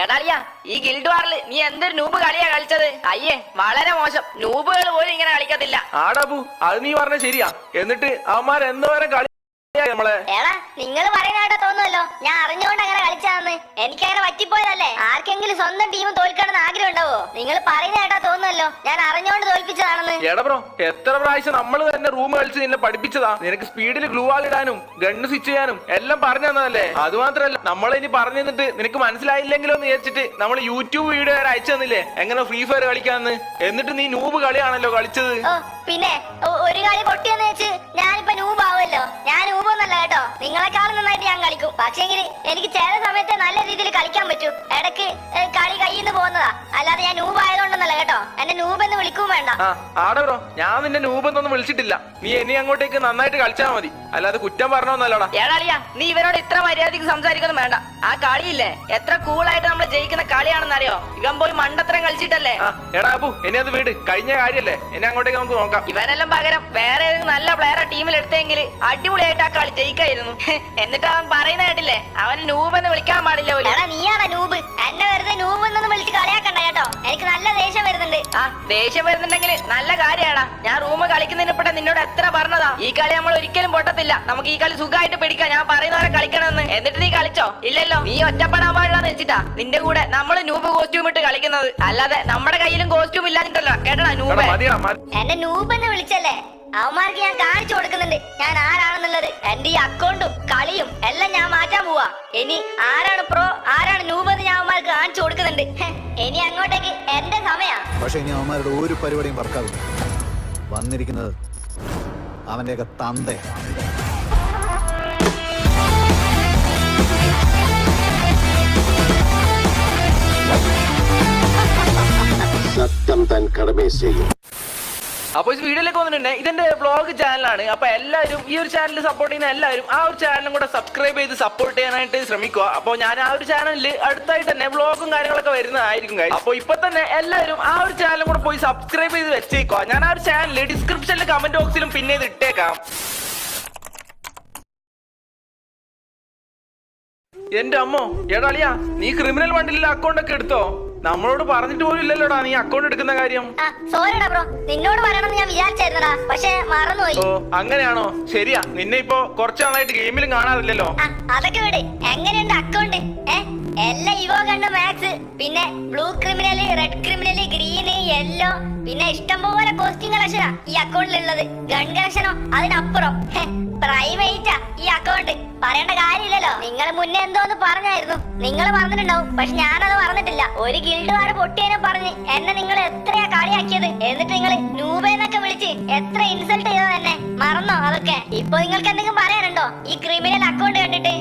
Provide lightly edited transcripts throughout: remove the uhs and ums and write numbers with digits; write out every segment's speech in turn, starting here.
എടാളിയാ ഈ ഗിൽഡ് വാറിൽ നീ എന്തൊരു നൂബ് കളിയാ കളിച്ചത്. അയ്യേ വളരെ മോശം. നൂബുകൾ പോലും ഇങ്ങനെ കളിക്കത്തില്ല. ആടാബു അത് നീ പറഞ്ഞ ശരിയാ. എന്നിട്ട് അവന്മാർ എന്തോരം കളി നമ്മളെ. എടാ നിങ്ങൾ പറയുന്നതായിട്ട് തോന്നുമല്ലോ ഞാൻ അറിഞ്ഞുകൊണ്ട് അങ്ങനെ കളിച്ചാന്ന്. എനിക്കങ്ങനെ പറ്റിപ്പോയതല്ലേ. ആർക്കെങ്കിലും സ്വന്തം ടീം തോൽക്കണമെന്ന് ആഗ്രഹം ഉണ്ടാവോ? നിങ്ങൾ പറയുന്നതായിട്ടാ തോന്നുമല്ലോ ഞാൻ അറിഞ്ഞുകൊണ്ട് തോൽപ്പിച്ചതാണെന്ന്. എടാ ബ്രോ എത്ര പ്രാവശ്യം നമ്മൾ തന്നെ റൂം കളിച്ച് നിന്നെ പഠിപ്പിച്ചതാ. നിനക്ക് സ്പീഡിൽ ഗ്ലൂ വാൾ ഇടാനും ഗണ്ണ് സ്വിച്ച് ചെയ്യാനും എല്ലാം പറഞ്ഞു തന്നതല്ലേ. അത് മാത്രല്ല നമ്മളിനി പറഞ്ഞു തന്നിട്ട് നിനക്ക് മനസ്സിലായില്ലെങ്കിലോ എന്ന് വിചാരിച്ചിട്ട് നമ്മൾ യൂട്യൂബ് വീഡിയോ വരെ അയച്ചു തന്നില്ലേ എങ്ങനെ ഫ്രീ ഫയർ കളിക്കാന്ന്. എന്നിട്ട് നീ നൂബ് കളിയാണല്ലോ കളിച്ചത്. പിന്നെ ഒരു കളി പൊട്ടിയെന്ന് വെച്ച് ഞാനിപ്പോ നൂബാവുമല്ലോ. ഞാൻ നൂബൊന്നല്ല കേട്ടോ. നിങ്ങളെക്കാളും നന്നായിട്ട് ഞാൻ കളിക്കും. പക്ഷേങ്കിൽ എനിക്ക് ചില സമയത്ത് നല്ല രീതിയിൽ കളിക്കാൻ പറ്റും. ഇടക്ക് കളി കയ്യിൽ നിന്ന് പോകുന്നതാ. അല്ലാതെ ഞാൻ നൂബ് ആയതുകൊണ്ടൊന്നല്ല കേട്ടോ. എന്നെ നൂബെന്ന് വിളിക്കും വേണ്ട. ആടെ ബ്രോ ഞാൻ നിന്നെ നൂബെന്നൊന്നും വിളിച്ചിട്ടില്ല. നീ ഇനി അങ്ങോട്ടേക്ക് നന്നായിട്ട് കളിച്ചാൽ മതി. അല്ലാതെ കുറ്റം പറഞ്ഞോന്നല്ലോടാ. ഏടാളിയാ നീ ഇവരോട് ഇത്ര മര്യാദക്ക് സംസാരിക്കൊന്നും വേണ്ട. ആ കളിയില്ലേ എത്ര കൂളായിട്ട് നമ്മൾ ജയിക്കുന്ന കളിയാണെന്ന് അറിയോ. ഇവൻ പോയി മണ്ടത്തരം കളിച്ചിട്ടല്ലേ. എടാ അബു എന്നെ അത് വീട് കഴിഞ്ഞ കാര്യല്ലേ. എന്നെ അങ്ങോട്ടേക്ക് നമുക്ക് നോക്കാം. ഇവനെല്ലാം പകരം വേറെ നല്ല പ്ലെയറെ ടീമിൽ എടുത്തെങ്കിൽ അടിപൊളിയായിട്ട് ആ കളി ജയിക്കായിരുന്നു. എന്നിട്ട് അവൻ പറയുന്ന കേട്ടില്ലേ അവൻ നൂബെന്ന് വിളിക്കാൻ പാടില്ല പോലും. എടാ നീയാണോ നൂബ്? എന്നെ വെറുതെ നൂബെന്നൊന്നും വിളിച്ച് കളിയാക്കണ്ട കേട്ടോ. എനിക്ക് നല്ല ദേഷ്യം വരുന്നുണ്ട്. ദേഷ്യം വരുന്നുണ്ടെങ്കിൽ നല്ല കാര്യമാടാ. ഞാൻ റൂം കളിക്കുന്നതിനെപ്പെട്ട നിന്നോട് എത്ര പറഞ്ഞതാ ഈ കളി നമ്മൾ ഒരിക്കലും പൊട്ടത്തില്ല. നമുക്ക് ഈ കളി സുഖമായിട്ട് പിടിക്കാം. ഞാൻ പറയുന്നവരെ കളിക്കണമെന്ന്. എന്നിട്ട് നീ കളിച്ചോ? ഇല്ലല്ലോ. നീ ഒറ്റപ്പെടാൻ പാടില്ലാന്ന് വെച്ചിട്ടാ നിന്റെ കൂടെ നമ്മൾ നൂബ് കോസ്റ്റ്യൂം ഇട്ട് കളിക്കുന്നത്. അല്ലാതെ നമ്മുടെ കയ്യിലും കോസ്റ്റ്യൂം ഇല്ലാഞ്ഞിട്ടല്ലോ കേട്ടടാ നൂബ്. എന്നെ നൂബെന്ന് വിളിച്ചല്ലേ അവന്മാർക്ക് ഞാൻ കാണിച്ചു കൊടുക്കുന്നുണ്ട് ഞാൻ ആരാണെന്നുള്ളത്. എന്റെ ഈ അക്കൗണ്ടും കളിയും എല്ലാം ഞാൻ മാറ്റാൻ പോവാ. ഇനി ആരാണ് പ്രോ ആരാണ് നൂബെന്ന് ഞാൻ അവന്മാർക്ക് കാണിച്ചു കൊടുക്കുന്നുണ്ട്. ഇനി അങ്ങോട്ടേക്ക് എന്റെ സമയാ. പക്ഷെ ഇനി അവന്മാരുടെ ഒരു പരിപാടിയും വർക്കാവില്ല. വന്നിരിക്കുന്നത് അവന്റെയൊക്കെ തന്തേ. സത്യം താൻ കടമേ ചെയ്യും. അപ്പൊ ഈ വീഡിയോയിലേക്ക് വന്നിട്ടുണ്ട്. ഇതെന്റെ വ്ളോഗ് ചാനലാണ്. അപ്പൊ എല്ലാവരും ഈ ഒരു ചാനൽ സപ്പോർട്ട് ചെയ്യുന്ന എല്ലാവരും ആ ഒരു ചാനലും കൂടെ സബ്സ്ക്രൈബ് ചെയ്ത് സപ്പോർട്ട് ചെയ്യാനായിട്ട് ശ്രമിക്കുക. അപ്പൊ ഞാൻ ആ ഒരു ചാനലിൽ അടുത്തായിട്ട് തന്നെ വ്ളോഗും കാര്യങ്ങളൊക്കെ വരുന്നതായിരിക്കും. അപ്പൊ ഇപ്പൊ തന്നെ എല്ലാവരും ആ ഒരു ചാനലും കൂടെ പോയി സബ്സ്ക്രൈബ് ചെയ്ത് വെച്ചേക്കുക. ഞാൻ ആ ഒരു ചാനൽ ഡിസ്ക്രിപ്ഷനിൽ കമന്റ് ബോക്സിലും പിന്നെ ഇത് ഇട്ടേക്കാം. എന്റെ അമ്മോ എടാളിയാ നീ ക്രിമിനൽ വണ്ടിയിലെ അക്കൗണ്ട് ഒക്കെ എടുത്തോ? നമ്മളോട് പറഞ്ഞിട്ട് പോലും ഇല്ലല്ലോടാ നീ അക്കൗണ്ട് എടുക്കുന്ന കാര്യം. സോറിടാ ബ്രോ നിന്നോട് പറയണമെന്ന് ഞാൻ വിചാരിച്ചായിരുന്നടാ. പക്ഷെ മറന്നുപോയി. ഓ അങ്ങനെയാണോ? ശരിയാ. നിന്നെ ഇപ്പൊ കുറച്ചു നാളായിട്ട് ഗെയിമിലും കാണാറില്ലല്ലോ. അതൊക്കെ വിട്. എങ്ങനെയുണ്ട് അക്കൗണ്ട്? എല്ലാ ഇവോ കണ്ട് മാക്സ് പിന്നെ blue criminal red criminal green yellow പിന്നെ ഇഷ്ടംപോലെ കോസ്റ്റ്യൂം കളക്ഷനാ ഈ അക്കൗണ്ടിലുള്ളത്. ഗൺ കളക്ഷനോ അതിനപ്പുറം പ്രൈവറ്റാ ഈ അക്കൗണ്ട്. പറയേണ്ട കാര്യമില്ലല്ലോ. നിങ്ങൾ മുന്നേ എന്തോന്ന് പറഞ്ഞായിരുന്നു. നിങ്ങൾ പറഞ്ഞിട്ടുണ്ടാവും. പക്ഷെ ഞാനത് പറഞ്ഞിട്ടില്ല. ഒരു ഗിൽഡ് വാർ പൊട്ടിയതിനെ പറഞ്ഞ് എന്നെ നിങ്ങൾ എത്രയാ കളിയാക്കിയത്. എന്നിട്ട് നിങ്ങൾ നൂബെന്നൊക്കെ വിളിച്ച് എത്ര ഇൻസൾട്ട് ചെയ്തത് തന്നെ മറന്നോ അതൊക്കെ? ഇപ്പൊ നിങ്ങൾക്ക് എന്തെങ്കിലും പറയാനുണ്ടോ ഈ ക്രിമിനൽ അക്കൗണ്ട് കണ്ടിട്ട്?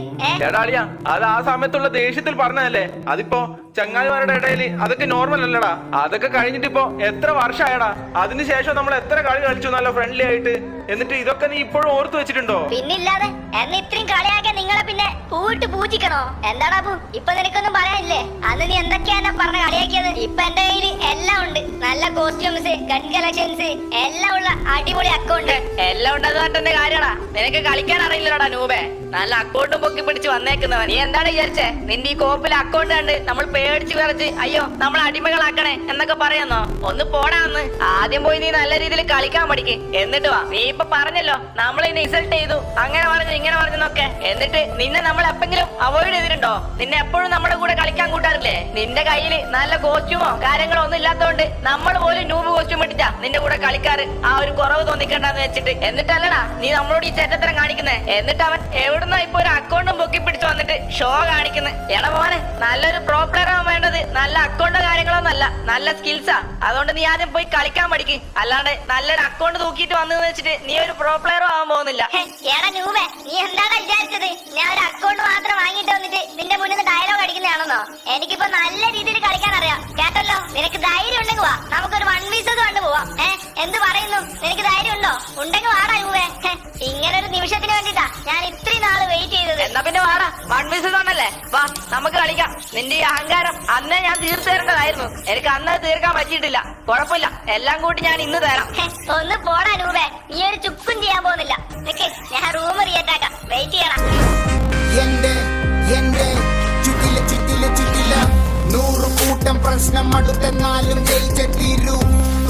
അത് ആ സമയത്തുള്ള ദേഷ്യത്തിൽ പറഞ്ഞതല്ലേ. അതിപ്പോ ചങ്ങാതിമാരുടെ ഇടയിൽ അതൊക്കെ നോർമൽ അല്ലടാ. അതൊക്കെ കഴിഞ്ഞിട്ട് ഇപ്പൊ എത്ര വർഷമായടാ. അതിനുശേഷം നമ്മൾ എത്ര കളി കളിച്ചു നല്ല ഫ്രണ്ട്ലി ആയിട്ട്. എന്നിട്ട് ഇതൊക്കെ നീ ഇപ്പോഴും ഓർത്തു വെച്ചിട്ടുണ്ടോ? പിന്നില്ലാതെ എന്നെ ഇത്രയും കളിയാക്കാൻ നിങ്ങളെ പിന്നെ പൂവിട്ട് പൂജിക്കണോ? എന്താടാ പൂ ഇപ്പൊ നിനക്കൊന്നും പറയാനില്ലേ? അന്ന് നീ എന്തൊക്കെയാ എന്നെ പറഞ്ഞ കളിയാക്കിയത്? ഇപ്പൊ എന്റെ കയ്യിൽ എല്ലാം ഉണ്ട്. നല്ല കോസ്റ്റ്യൂംസ് ഗൺ കളക്ഷൻസ് എല്ലാം ഉള്ള അടിപൊളി അക്കൗണ്ട്. എല്ലാം ഉണ്ടതിന്റെ കാര്യടാ. നിനക്ക് കളിക്കാൻ അറിയില്ലടാ നൂബേ. നല്ല അക്കൗണ്ട് പൊക്കി പിടിച്ച് വന്നേക്കുന്നവൻ. നീ എന്താണ് വിചാരിച്ചേ? നിന്റെ ഈ കോപ്പിലെ അക്കൗണ്ട് കണ്ട് നമ്മൾ പേടിച്ച് വിറച്ച് അയ്യോ നമ്മൾ അടിമകളാക്കണേ എന്നൊക്കെ പറയാന്നോ? ഒന്ന് പോടാന്ന്. ആദ്യം പോയി നീ നല്ല രീതിയിൽ കളിക്കാൻ പഠിക്ക്. എന്നിട്ട് വാ. നീ ഇപ്പൊ പറഞ്ഞല്ലോ നമ്മളെ ഇൻസൾട്ട് ചെയ്തു അങ്ങനെ പറഞ്ഞു ഇങ്ങനെ പറഞ്ഞെന്നൊക്കെ. എന്നിട്ട് നിന്നെ നമ്മൾ എപ്പെങ്കിലും അവോയ്ഡ് ചെയ്തിട്ടുണ്ടോ? നിന്നെ എപ്പോഴും നമ്മുടെ കൂടെ കളിക്കാൻ കൂട്ടാറില്ലേ? നിന്റെ കയ്യിൽ നല്ല കോസ്റ്റ്യൂമോ കാര്യങ്ങളോ ഒന്നും ഇല്ലാത്തതുകൊണ്ട് നമ്മൾ പോലും നൂബ് കോസ്റ്റ്യൂം ഇട്ടിട്ടാ നിന്റെ കൂടെ കളിക്കാറ്. ആ ഒരു കുറവ് തോന്നിക്കണ്ടെന്ന് വെച്ചിട്ട്. എന്നിട്ടല്ലടാ നീ നമ്മളോട് ഈ ചേട്ടത്തരം കാണിക്കുന്നേ. എന്നിട്ട് അവൻ എവിടുന്ന ഇപ്പൊ ഒരു അക്കൗണ്ടും പൊക്കി പിടിച്ച് വന്നിട്ട് ഷോ കാണിക്കുന്നത്. എടാ മോനെ നല്ലൊരു പ്രോ പ്ലെയർ ആവാൻ വേണ്ടത് നല്ല അക്കൗണ്ട് കാര്യങ്ങളൊന്നല്ല നല്ല സ്കിൽസാ. അതുകൊണ്ട് നീ ആദ്യം പോയി കളിക്കാൻ പഠിക്ക്. അല്ലാണ്ട് നല്ലൊരു അക്കൗണ്ട് തൂക്കിയിട്ട് വന്നെന്ന് വെച്ചിട്ട് നീ ഒരു പ്രോ പ്ലെയറും ആവാൻ പോകുന്നില്ല. നീ എന്താണ് വിചാരിച്ചത്? ഞാൻ ഒരു അക്കൗണ്ട് മാത്രം വാങ്ങിട്ട് വന്നിട്ട് നിന്റെ മുന്നിൽ ഡയലോഗ് അടിക്കുന്നതാണെന്നോ? എനിക്കിപ്പോ നല്ല രീതിയിൽ കളിക്കാൻ അറിയാം കേട്ടല്ലോ. നിനക്ക് ധൈര്യം ഉണ്ടെങ്കിൽ വാ നമുക്കൊരു 1v6 കണ്ടുപോവാം. എന്ത് പറയുന്നു? നിനക്ക് ധൈര്യം ഉണ്ടോ? ഉണ്ടെങ്കിൽ വാടാ യൂവേ. ഇങ്ങനെ ഒരു നിമിഷത്തിന് വേണ്ടിട്ടാ ഞാൻ ഇത്രയും നാള് വെയിറ്റ് ചെയ്തത്. എന്നാ പിന്നെ വാടാ 1v6 ആണല്ലേ. വാ നമുക്ക് കളിക്കാം. നിന്റെ ഈ അഹങ്കാരം അന്നേ ഞാൻ തീർത്തു തരേണ്ടതായിരുന്നു. എനിക്ക് അന്ന് തീർക്കാൻ പറ്റിയിട്ടില്ല. കുഴപ്പമില്ല എല്ലാം കൂട്ടി ഞാൻ ഇന്ന് തരാം. ഒന്ന് പോടാ നൂബേ. നീ ഒരു ചുക്കും ചെയ്യാൻ പോകുന്നില്ല. ഞാൻ റൂം റിയേറ്റാക്കാം. വെയിറ്റ് ചെയ്യണം. പ്രശ്നം അടുത്തെന്നാലും ജയിച്ചേ തീരൂ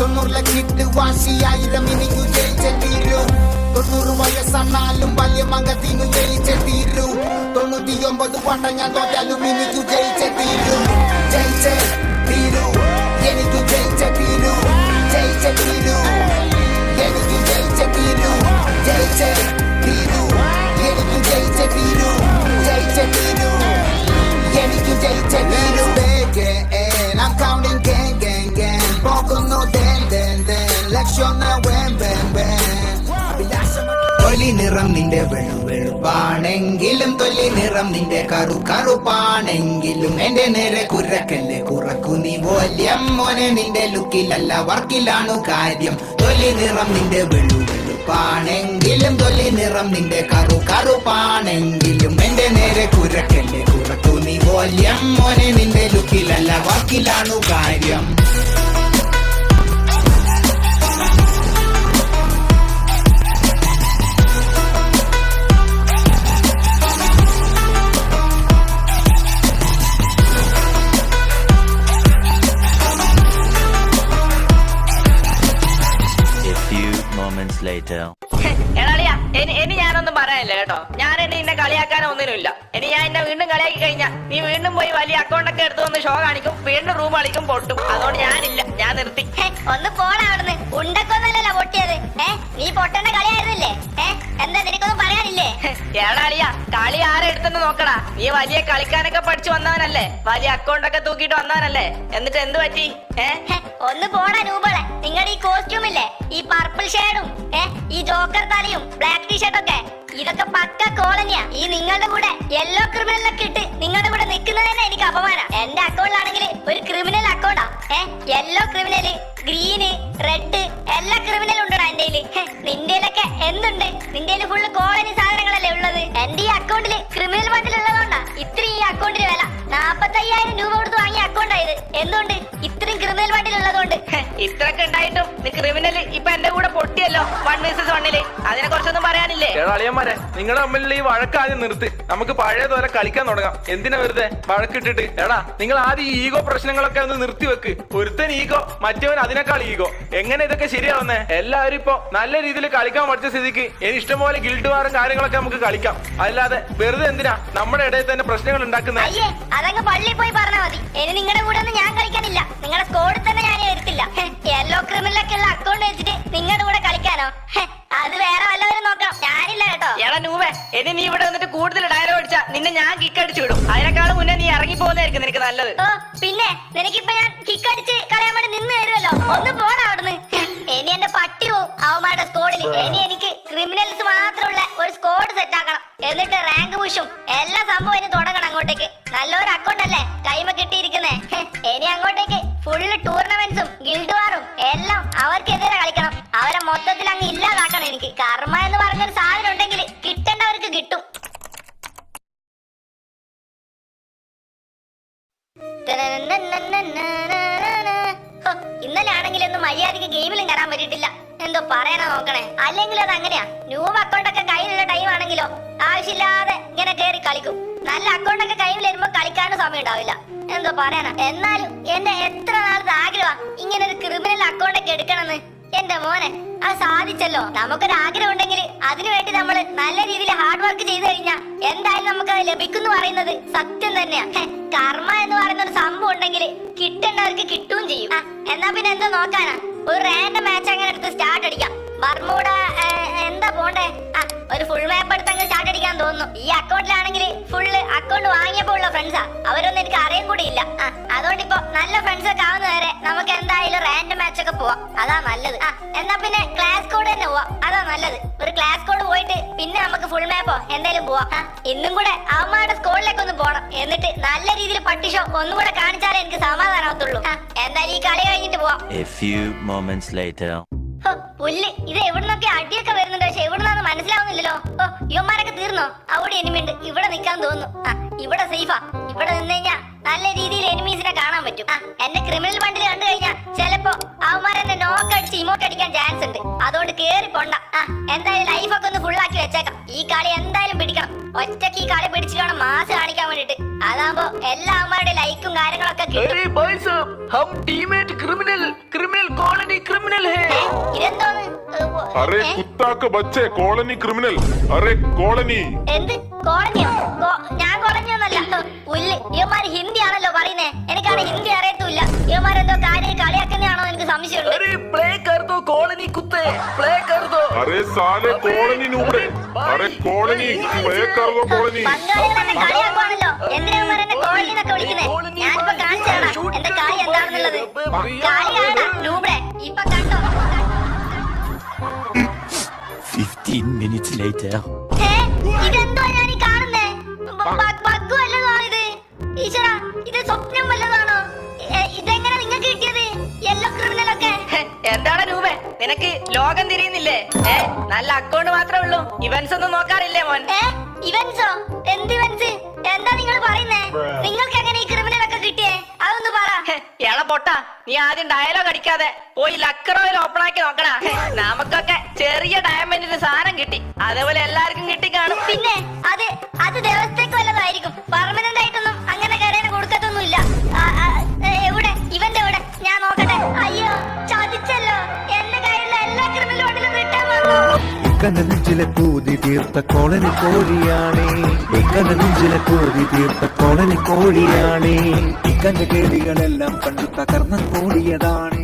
90 ലക്ഷിട്ട് വാശിയായിരം ഇനിക്കു ജയിച്ചേ തീരൂ 90 വയസ്സാണാലും വലിയ മംഗത്തിനു ജയിച്ചേ തീരൂ 99 വട്ടം ഞാൻ തോറ്റാലും എനിക്കു ജയിച്ചേ തീരൂ ജയിച്ചേ തീരൂ എനിക്കു ജയിച്ചേ തീരൂ ജയിച്ചേ തീരൂ എനിക്കു ജയിച്ചേ തീരൂ ജയിച്ചേ തീരൂ എനിക്കു ജയിച്ചേ തീരൂ ജയിച്ചേ തീരൂ എനിക്കു ജയിച്ചേ തീരൂ I'm counting gang gang gang പോകുന്നു ലക്ഷ്യം തൊലി നിറം നിന്റെ വെളുവെളുപ്പാണെങ്കിലും തൊലി നിറം നിന്റെ കറുപ്പാണെങ്കിലും എന്റെ നേരെ കുരക്കല്ലേ കുറക്കു നീ മൂല്യം മോനെ നിന്റെ ലുക്കിലല്ല വർക്കിലാണു കാര്യം തൊലി നിറം നിന്റെ വെളുവെളുപ്പാണെങ്കിലും തൊലി നിറം നിന്റെ കറുപ്പാണെങ്കിലും എന്റെ നേരെ കുരക്കല്ലേ കുറക്കു നീ മൂല്യം മോനെ നിന്റെ ലുക്കിലല്ല വർക്കിലാണു കാര്യം എടാളിയാ ഇനി ഞാനൊന്നും പറയാനില്ല കേട്ടോ. ഞാൻ ഇനി എന്നെ കളിയാക്കാനോ ഒന്നിനുമില്ല. ഇനി ഞാൻ എന്നെ വീണ്ടും കളിയാക്കി കഴിഞ്ഞാ നീ വീണ്ടും പോയി വലിയ അക്കൗണ്ട് ഒക്കെ എടുത്തു വന്ന് ഷോ കാണിക്കും, വീണ്ടും റൂം കളിക്കും, പൊട്ടും. അതുകൊണ്ട് ഞാനില്ല, ഞാൻ നിർത്തി. ഒന്ന് പോടാ അവിടുന്ന്. ഉണ്ടക്കൊന്നല്ലല്ലോ പൊട്ടിയത്. നീ പൊട്ടേണ്ട കളിയായിരുന്നില്ലേ? എന്താ നിനക്കൊന്നും പറയാനില്ലേ? എടാളിയാ കളി ആരെടുത്തെന്ന് നോക്കടാ. നീ വലിയ കളിക്കാനൊക്കെ പഠിച്ചു വന്നവനല്ലേ, വലിയ അക്കൗണ്ട് ഒക്കെ തൂക്കിട്ട് വന്നവനല്ലേ. എന്നിട്ട് എന്ത് പറ്റി? ഒന്ന് പോടാ നൂബളെ. നിങ്ങളുടെ ഈ കോസ്റ്റ്യൂം ഇല്ലേ, ഈ പർപ്പിൾ ഷെയ്ഡും ഈ ജോക്കർ തലയും ബ്ലാക്ക് ടീഷർട്ടൊക്കെ, ഇതൊക്കെ പക്ക കോളനിയാ. ഈ നിങ്ങളുടെ കൂടെ യെല്ലോ ക്രിമിനലൊക്കെ ഇട്ട് നിങ്ങളുടെ കൂടെ നിൽക്കുന്നത് തന്നെ എനിക്ക് അപമാനം. എന്റെ അക്കൗണ്ടിലാണെങ്കിൽ ഒരു ക്രിമിനൽ അക്കൗണ്ടാ. യെല്ലോ ക്രിമിനല്, ഗ്രീന്, റെഡ് എല്ലാ ക്രിമിനലും ഉണ്ടടാ എന്റെ. നിന്റെയിലൊക്കെ എന്തുണ്ട്? നിന്റെ ഫുള്ള് കോളനി സാധനങ്ങളല്ലേ ഉള്ളത്. എന്റെ ഈ അക്കൗണ്ടില് ക്രിമിനൽ ബണ്ടിൽ ഉള്ളതുകൊണ്ടാ ഇത്രയും ഈ അക്കൗണ്ടിന് വില. 45,000 രൂപ കൊടുത്ത് വാങ്ങിയ അക്കൗണ്ട് ആയത്. എന്തുകൊണ്ട്? ഇത്രയും ക്രിമിനൽ ബണ്ടിൽ ഉള്ളതുകൊണ്ട്. ഇത്രയൊക്കെ ഉണ്ടായിട്ടും നീ ക്രിമിനൽ ഇപ്പൊ എന്റെ കൂടെ പൊട്ടിയല്ലോ 1vs1. അതിനെ കുറിച്ചൊന്നും പറയാനില്ലേ? അളിയന്മാരെ, നിങ്ങളുടെ തമ്മിലുള്ള ഈ വഴക്ക് ആദ്യം നിർത്തി നമുക്ക് പഴയതുപോലെ കളിക്കാൻ തുടങ്ങാം. എന്തിനാ വെറുതെ വഴക്കിട്ടിട്ട്? എടാ, നിങ്ങൾ ആദ്യം ഈ ഈഗോ പ്രശ്നങ്ങളൊക്കെ ഒന്ന് നിർത്തി വെക്ക്. ഒരുത്തൻ ഈഗോ, മറ്റവൻ അതിനേക്കാൾ ഈഗോ. എങ്ങനെ ഇതൊക്കെ ശരിയാവുന്നേ? എല്ലാവരും ഇപ്പൊ നല്ല രീതിയിൽ കളിക്കാൻ പഠിച്ച സ്ഥിതിക്ക് ഇനി ഇഷ്ടംപോലെ ഗിൽഡ് വാറും കാര്യങ്ങളൊക്കെ നമുക്ക് കളിക്കാം. അല്ലാതെ വെറുതെ എന്തിനാ നമ്മുടെ ഇടയിൽ തന്നെ പ്രശ്നങ്ങൾ ഉണ്ടാക്കുന്നത്? അയ്യേ, അതങ്ങ് പള്ളിയിൽ പോയി പറഞ്ഞാൽ മതി. ഇനി നിങ്ങളുടെ കൂടെ ഒന്നും ഞാൻ കളിക്കാനില്ല. നിങ്ങളുടെ സ്കോഡിൽ തന്നെ ഞാൻ എടുത്തില്ല. യെല്ലോ ക്രിമിനലൊക്കെ ഉള്ള അക്കൗണ്ട് വെച്ചിട്ട് നിങ്ങളുടെ കൂടെ കളിക്കാനോ? അത് വേറെ വല്ലവരും നോക്കണം, ഞാനില്ല കേട്ടോ. എടാ നൂബേ, ഇനി നീ ഇവിടെ വന്നിട്ട് കൂടുതൽ ഡയലോഗ് അടിച്ചാ നിന്നെ ഞാൻ കിക്ക് അടിച്ചു വിടും. അതിനേക്കാളും മുന്നേ നീ ഇറങ്ങി പോകുന്നതായിരിക്കും നിനക്ക് നല്ലത്. ഓ പിന്നെ നിനക്കിപ്പൊ ഞാൻ കിക്ക് അടിച്ച് കളയാൻ വേണ്ടി നിന്ന് തരുമല്ലോ. ഒന്ന് പോടാ അവിടുന്ന്. ഇനി എന്റെ പട്ടി പോവും അവന്മാരുടെ സ്കോഡിൽ. ഇനി എനിക്ക് ക്രിമിനൽസ് മാത്രമുള്ള ഒരു സ്കോഡ് സെറ്റ് ആക്കണം. എന്നിട്ട് റാങ്ക് പുഷും എല്ലാ സംഭവം ഇനി തുടങ്ങണം. അങ്ങോട്ടേക്ക് നല്ലൊരു അക്കൗണ്ട് അല്ലേ കൈമ കിട്ടിയിരിക്കുന്നേ. ഇനി അങ്ങോട്ടേക്ക് ഫുള്ള് ടൂർണമെന്റ്സും ഗിൽഡ് വാറും എല്ലാം അവർക്കെതിരെ കളിക്കണം. അവരെ മൊത്തത്തിൽ അങ്ങ് ഇല്ലാതാക്കണം. എനിക്ക് കർമ്മ എന്ന് പറഞ്ഞൊരു സാധനം ഉണ്ടെങ്കിൽ കിട്ടേണ്ടവർക്ക് കിട്ടും. ഇന്നലെ ആണെങ്കിൽ ഒന്നും മര്യാദക്ക് ഗെയിമിലും കയറാൻ പറ്റിയിട്ടില്ല. എന്തോ പറയാനാ നോക്കണേ. അല്ലെങ്കിൽ അത് അങ്ങനെയാ. ന്യൂബ് അക്കൗണ്ട് ഒക്കെ കയ്യിലുള്ള ടൈം ആണെങ്കിലോ ആവശ്യമില്ലാതെ ഇങ്ങനെ കയറി കളിക്കും. നല്ല അക്കൗണ്ട് ഒക്കെ കയ്യിൽ വരുമ്പോ കളിക്കാനും സമയം ഉണ്ടാവില്ല. എന്തോ പറയാനാ. എന്നാലും എന്റെ എത്ര നാളത്തെ ആഗ്രഹം ഇങ്ങനെ ഒരു ക്രിമിനൽ അക്കൗണ്ട് ഒക്കെ എടുക്കണമെന്ന്. എന്റെ മോനെ, അത് സാധിച്ചല്ലോ. നമുക്കൊരു ആഗ്രഹം ഉണ്ടെങ്കിൽ അതിനുവേണ്ടി നമ്മൾ നല്ല രീതിയിൽ ഹാർഡ് വർക്ക് ചെയ്തു കഴിഞ്ഞാൽ എന്തായാലും നമുക്ക് അത് ലഭിക്കും പറയുന്നത് സത്യം തന്നെയാ. കർമ്മ എന്ന് പറയുന്ന ഒരു സംഭവം ഉണ്ടെങ്കിൽ കിട്ടേണ്ടവർക്ക് കിട്ടുകയും ചെയ്യും. എന്നാ പിന്നെ എന്തോ നോക്കാനാ, ഒരു റാൻഡം മാച്ച് അങ്ങനെ എടുത്ത് സ്റ്റാർട്ട് അടിക്കാം. ബർമൂഡ എന്താ പോണ്ടേ? ഒരു ഫുൾ മാപ്പ് എടുത്തങ്ങ് സ്റ്റാർട്ട് അടിക്കാൻ തോന്നുന്നു. ഈ അക്കൗണ്ടിലാണെങ്കിൽ ഫുള്ള് അക്കൗണ്ട് വാങ്ങിയപ്പോ ഉള്ള ഫ്രണ്ട്സാ. അവരൊന്നും എനിക്ക് അറിയാൻ കൂടി ഇല്ല. അതുകൊണ്ട് ഇപ്പൊ നല്ല ഫ്രണ്ട്സ് ഒക്കെ ആവുന്നവരെ നമുക്ക് എന്തായാലും റാൻഡം മാച്ച് ഒക്കെ പോവാം. അതാ നല്ലത്. എന്നാ പിന്നെ ക്ലാസ് കോഡ് തന്നെ പോവാം. അതാ നല്ലത്. ഒരു ക്ലാസ് കോഡ് പോയിട്ട് പിന്നെ നമുക്ക് ഫുൾ മാപ്പോ എന്തായാലും പോവാം. ഇന്നും കൂടെ അവന്മാരുടെ സ്കോഡിലേക്ക് ഒന്ന് പോണം. എന്നിട്ട് നല്ല രീതിയിൽ പട്ടിഷോ ഒന്നും കൂടെ കാണിച്ചാലേ എനിക്ക് സമാധാനമാകത്തുള്ളൂ. എന്തായാലും ഈ കളി കഴിഞ്ഞിട്ട് പോവാം. പുല്ല്, ഇത് എവിടുന്നൊക്കെ അടിയൊക്കെ വരുന്നുണ്ട്. പക്ഷെ എവിടുന്നാന്ന് മനസ്സിലാവുന്നില്ലല്ലോ. ഇവന്മാരൊക്കെ തീർന്നോ? നിന്നോ, അവിടെ എനിമിണ്ട്. ഇവിടെ നിക്കാൻ തോന്നുന്നു. ഇവിടെ സേഫാ. ഇവിടെ നിന്ന് കഴിഞ്ഞാ നല്ല രീതിയിൽ എനിമീസിനെ കാണാൻ പറ്റും. എന്റെ ക്രിമിനൽ ബണ്ടിൽ കണ്ടു കഴിഞ്ഞാ ചിലപ്പോ അവന്മാരെന്നെ നോക്ക് അടിച്ച് ഇമോട്ട് അടിക്കാൻ ചാൻസ് ഉണ്ട്. അതുകൊണ്ട് കേറി പോണ്ട. എന്തായാലും ലൈഫൊക്കെ ഒന്ന് ഫുള്ളാക്കി വെച്ചേക്കാം. ഈ കളി എന്തായാലും പിടിക്കണം. ഒറ്റക്ക് ഈ കളി പിടിച്ചു കാണാൻ മാസ് കാണിക്കാൻ വേണ്ടിട്ട്. അതാകുമ്പോ എല്ലാ അവന്മാരുടെ ലൈക്കും കാര്യങ്ങളൊക്കെ കിട്ടും. ഇതെന്തോന്ന്? अरे कुत्ता का बच्चे कॉलोनी क्रिमिनल अरे कॉलोनी എന്ത് കോളനിയോ? ഞാൻ കോളനിയൊന്നല്ല. പുല്ല്. ഇവന്മാര് ഹിന്ദി ആണല്ലോ പറയുന്നേ. എനിക്കാണ് ഹിന്ദി അറിയത്തില്ല. ഇവന്മാരെന്തോ കാര്യം കളിയാക്കുന്നതാണോ എനിക്ക് സംശയമുണ്ട്. अरे साले कॉलोनी नूबड़े अरे कॉलोनी प्ले कर दो कॉलोनी ബംഗാളികൾ എന്നെ കളിയാക്കുവാണല്ലോ. എന്തിനാ ഇവന്മാരെന്നെ കോളനി എന്നൊക്കെ വിളിക്കുന്നേ? ഞാനിപ്പോ കാണിച്ചാണ് എന്റെ കളി എന്താണെന്നുള്ളത്. കളിയാണ് നൂബ്രെ. ഇപ്പൊ കണ്ടോ? 15 minutes later. ഇതെന്തോ ഞാൻ ഈ കാണുന്നേ? ബഗ്ഗു വല്ലതാണോ ഇത്? ഈശ്വരാ, ഇത് സ്വപ്നം വല്ലതാണോ? ഇതെങ്ങനെ നിങ്ങൾക്ക് കിട്ടിയത്? യെല്ലോ ക്രിമിനലൊക്കെ എന്താണ് രൂപേ, നിനക്ക് ലോകം തിരിയുന്നില്ലേ? നല്ല അക്കൗണ്ട് മാത്രമേ ഉള്ളൂ. ഇവന്റ്സ് ഒന്നും നോക്കാറില്ലേ മോൻ? ഇവന്റ്സോ? എന്ത് ഇവന്റ്സ്? എന്താ നിങ്ങൾ പറയുന്നേ? നിങ്ങൾക്ക് എങ്ങനെ ഈ ക്രിമിനലൊക്കെ കിട്ടിയേ? അതൊന്ന് പറ. എള പൊട്ട, നീ ആദ്യം ഡയലോഗ് അടിക്കാതെ പോയി ലക്ക് റോയൽ ഓപ്പൺ ആക്കി നോക്കടാ. നമുക്കൊക്കെ ചെറിയ ഡയമണ്ടിന് സാധനം കിട്ടി, അതേപോലെ എല്ലാവർക്കും കിട്ടി കാണും. പിന്നെ അത് ദിവസത്തേക്ക് വല്ലതായിരിക്കും. പെർമനന്റ് ആയിട്ടൊന്നും അങ്ങനെ കരേന കൊടുക്കത്തൊന്നുമില്ല. എവിടെ ഇവന്റെ എവിടെ? ഞാൻ നോക്കട്ടെ. അയ്യോ, ചതിച്ചല്ലോ. എന്റെ കയ്യിലുള്ള എല്ലാ ക്രിമിനൽ ബണ്ടിലും റിട്ടേൺ വന്നു. നെഞ്ചിലെ കൂതി തീർത്ത കോളനി കോഴിയാണേ, നെഞ്ചിലെ കൂതി തീർത്ത കോളനി കോഴിയാണേ, ഇക്കന്റെ കേളികളെല്ലാം കണ്ടു തകർന്ന കോഴിയതാണ്.